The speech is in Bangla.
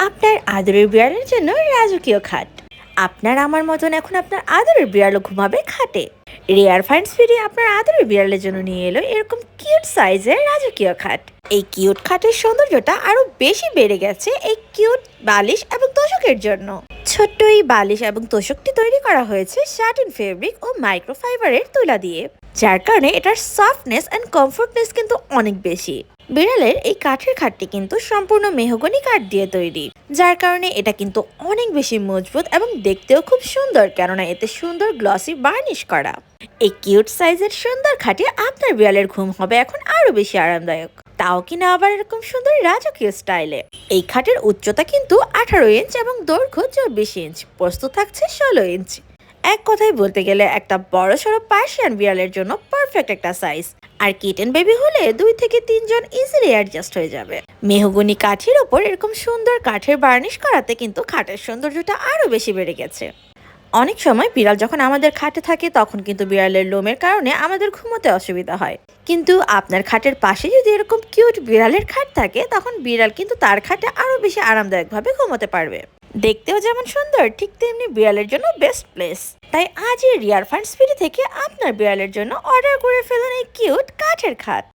আপনার আদরের বিড়ালের জন্য রাজকীয় খাট। আপনার আমার মতন এখন আপনার আদরের বিড়ালও ঘুমাবে খাটে। রেয়ার ফাইন্ডস ফিরে আপনার আদরের বিড়ালের জন্য নিয়ে এলো এরকম কিউট সাইজের রাজকীয় খাট। এই কিউট খাটের সৌন্দর্যটা আরো বেশি বেড়ে গেছে এই কিউট বালিশ এবং তোশকের জন্য। ছোট্ট এই বালিশ এবং তোশকটি তৈরি করা হয়েছে শাটিন ফেব্রিক ও মাইক্রোফাইবারের তুলা দিয়ে, যার কারণে এটার সফটনেস অ্যান্ড কমফোর্টনেস কিন্তু অনেক বেশি। বিড়ালের এই কাঠের খাটটি কিন্তু সম্পূর্ণ মেহগনি কাঠ দিয়ে তৈরি, যার কারণে এটা কিন্তু অনেক বেশি মজবুত এবং দেখতেও খুব সুন্দর, কেননা এতে সুন্দর গ্লসি বার্নিশ করা। এই কিউট সাইজের সুন্দর খাটে আপনার বিড়ালের ঘুম হবে এখন আরো বেশি আরামদায়ক, তাও কিনা আবার এরকম সুন্দর রাজকীয় স্টাইলে। এই খাটের উচ্চতা কিন্তু 18 ইঞ্চ এবং দৈর্ঘ্য 24 ইঞ্চ, প্রস্থ থাকছে 16 ইঞ্চ। এক কথায় বলতে গেলে একটা বড় সড়ো পার্সিয়ান বিড়ালের জন্য পারফেক্ট একটা সাইজ। আর কিটেন বেবি হলে 2 থেকে 3 জন ইজিলি অ্যাডজাস্ট হয়ে যাবে। মেহগনি কাঠের ওপর এরকম সুন্দর কাঠের বার্নিশ করাতে কিন্তু খাটের সৌন্দর্যটা আরো বেশি বেড়ে গেছে। অনেক সময় বিড়াল যখন আমাদের খাটে থাকে তখন কিন্তু বিড়ালের লোমের কারণে আমাদের ঘুমোতে অসুবিধা হয়, কিন্তু আপনার খাটের পাশে যদি এরকম কিউট বিড়ালের খাট থাকে তখন বিড়াল কিন্তু তার খাটে আরো বেশি আরামদায়কভাবে ঘুমোতে পারবে। দেখতেও যেমন সুন্দর ঠিক তেমনি বিড়ালের জন্য বেস্ট প্লেস। তাই আজই রিয়ার ফান্ডস ফ্রি থেকে আপনার বিড়ালের জন্য অর্ডার করে ফেলুন এই কিউট কাঠের খাট।